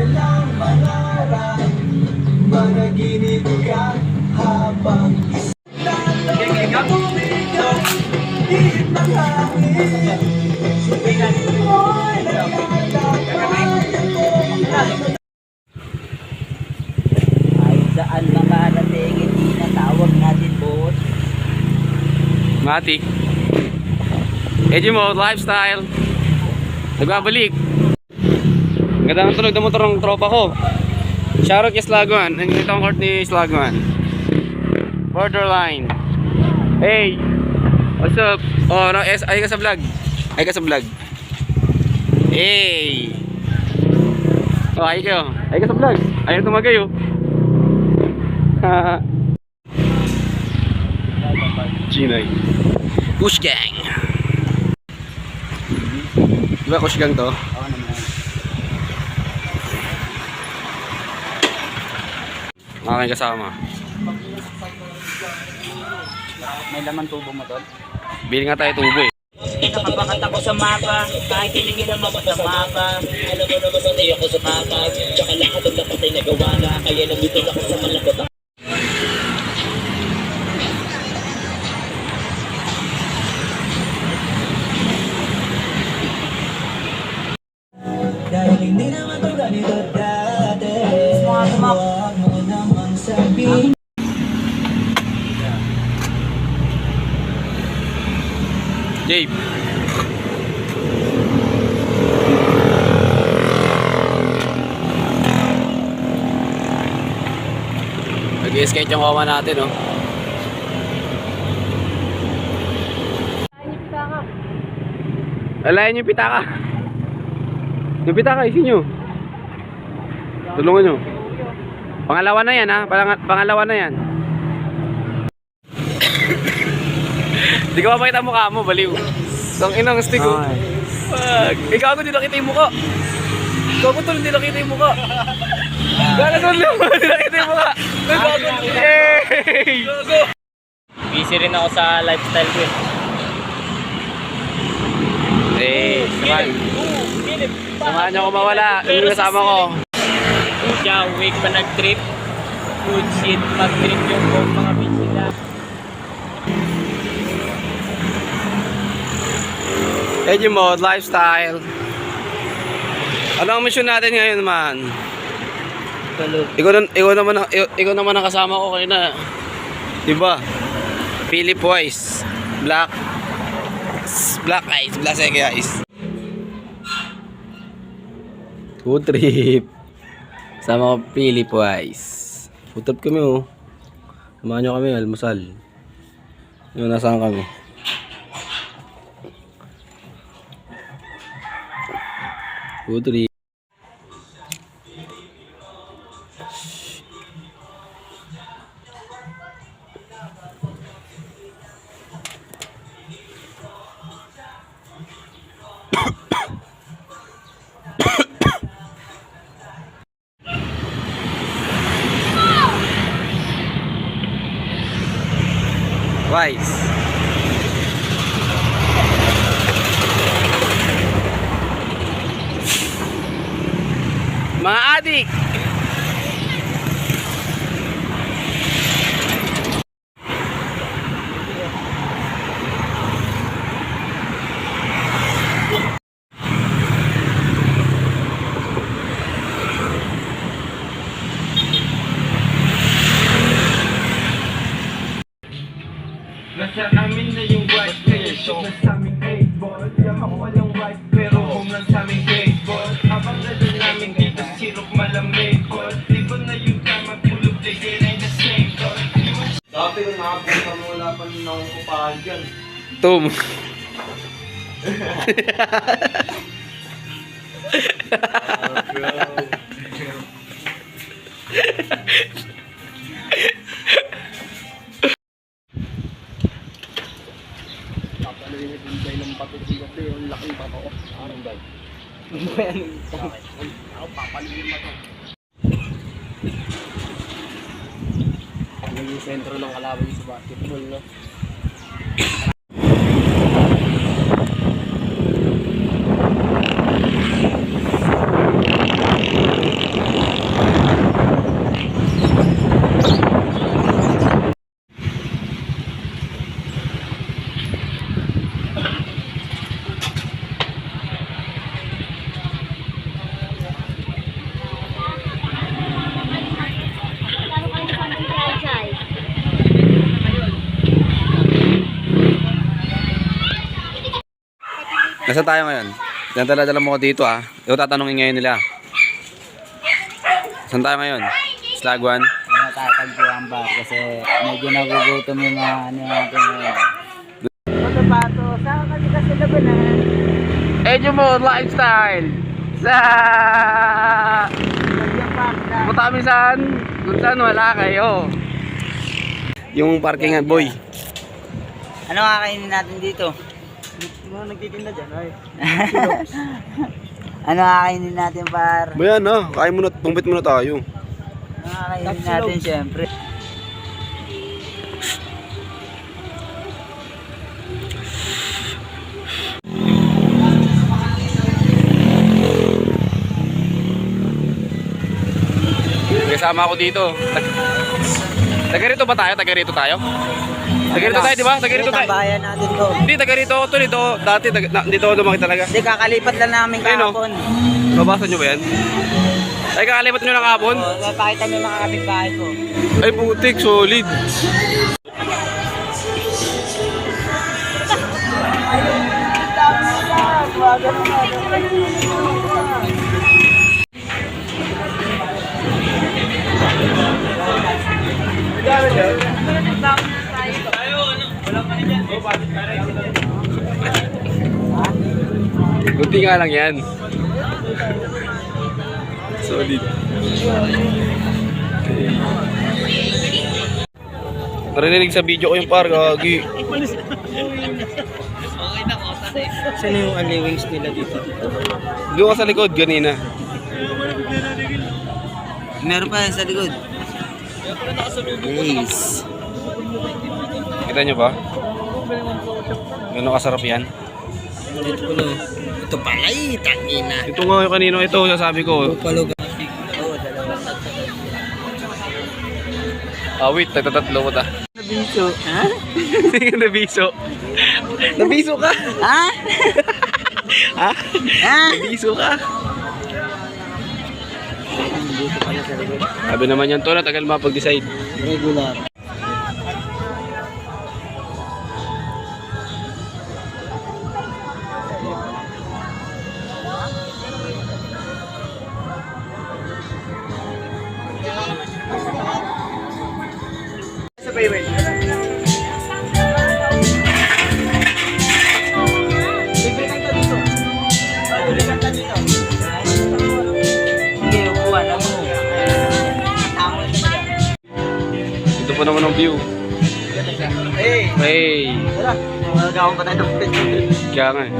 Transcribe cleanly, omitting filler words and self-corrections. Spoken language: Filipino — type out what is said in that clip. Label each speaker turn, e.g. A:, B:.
A: walang mangarap, managinip ka habang tumigas, ihip ng hangin. Sumigat mo'y nagkakatayan ko.
B: Kahit saan makarating, hindi na tawag natin boss.
C: Matik. Edgy Mode Lifestyle. Nagbabalik. Ang ganda ng tunog ng motor ng tropa ko. Shoutout kay Slaguan. Nandito ang court ni Slaguan. Borderline. Hey. What's up? Oh, no, ay ka sa vlog. Ay ka sa vlog. Hey. Oh, ay kayo. Ay ka sa vlog. Ayaw tumagay oh. Ginay. Kush Gang. Diba Kush Gang to?
B: Oo naman.
C: Aking kasama.
B: May laman tubo mo doon?
C: Bili nga tayo tubo eh.
B: Nakabakat ako sa mapa, kahit hindi naman ako sa mapa. Alam mo naman sanay ako sa mapa, tsaka lahat ng dapat ay nagawa na. Kaya nandito ako sa malakot.
A: Dahil hindi naman ito ganito dati, huwag mo namang sabihin.
C: Dave. Nag-skate yung kawa natin, oh. Alayan yung pitaka. Yung pitaka, isin nyo. Tulungan nyo. Pangalawa na yan, ha? Pangalawa na yan. Di ka mapakita ang mukha mo, baliw. Ang inang stick ko. Ikaw ako, di nakita yung mukha. Ikaw ako, tuloy di nakita yung mukha. Gana tuloy mo, di nakita yung mukha. Hey!
B: Busy rin ako sa lifestyle ko eh.
C: Hey, samahan niyo ako mawala. Yung kasama ko.
B: Siya, wake pa nag-trip. Good shit, mag-trip yung mga bitch nila.
C: Edgy Mode Lifestyle. Ano ang mission natin ngayon, man?
B: Tulog.
C: Ikaw naman ang kasama ko kayo na. Diba? Philip Wise. Black Eyes. Black Eyes. Food trip. Sama ko Philip Wise. Food trip kami oh. Samahan nyo kami, almusal. Yun, nasaan kami? Food trip. Wise. Mga adik.
A: Nasa amin na yung white creation. Nasa aming 8 ball. Yaman walang white pero home lang sa aming baseball. Habang nandun namin dito sirok malamig call. Libon na yung tama tulog ligay na yung same call. Dati nung nakapunta mo wala pa nung nakukupahan dyan.
C: Tom.
A: Kapalinig yung bay ng patutugat eh. Yung laking bato. Anong bay? Ako papaligin mo to. Naging sentro ng kalaban sa basketball, no?
C: Nasaan tayo ngayon? Yan dala mo ko dito ah. Ito tatanungin ngayon nila. Saan tayo ngayon? Slagwan?
B: Tatagpuan ba? Kasi medyo nagugutom yung mga ano natin ngayon. Ano ba ito? Saan kasi kasi labanan?
C: Edyo mo, lifestyle! Sa... Punta kami saan? Kung saan wala kayo. Yung parkingan, boy.
B: Ano kakainin natin dito?
A: Mga nagtitinda dyan, ay.
B: Ano kakainin natin, par?
C: Bayan na, kain muna, tumbit muna tayo.
B: Ano kakainin natin, syempre?
C: Kasama ako dito. Taga rito ba tayo? Taga rito tayo? Taga rito tayo, di ba? Taga rito tayo.
B: Bayan natin to.
C: Hindi, taga rito ako to. Dati, dito ako lumaki talaga.
B: Hindi, kakalipat lang namin
C: Ayun, oh.
B: kahapon.
C: Nabasa nyo ba yan? Ay, kakalipat nyo ng hapon?
B: Oo, pakita mo yung mga kapitbahay ko.
C: Ay, putik, solid. Kunti nga lang yan. Solid. Narinig sa video ko yung par, gagi.
A: Saan yung unli-wings nila dito?
C: Doon ka sa likod kanina.
B: Meron pa yan sa likod. Yes.
C: Kita nyo ba? Gano'ng kasarap yan?
B: Dito pala. Ito pala eh, tangina.
C: Ito nga yung kanino ito, sasabi ko.
B: Palo ka.
C: Wait, tagtatatlo ko ta.
B: Nabiso. Ha?
C: Hindi ka nabiso. Nabiso ka?
B: Ha?
C: Ha?
B: Ha?
C: Nabiso ka?
B: Dito pala sa likod.
C: Sabi naman yan to, tagal mapag-decide.
B: Regular.
A: Sa Bayway.
B: Hindi, upuan na mo.
C: Ito po naman ang view.
A: Hey!
C: Hey!
A: Tara! Magagawang pa tayo ng pwede.
C: Kaya nga eh.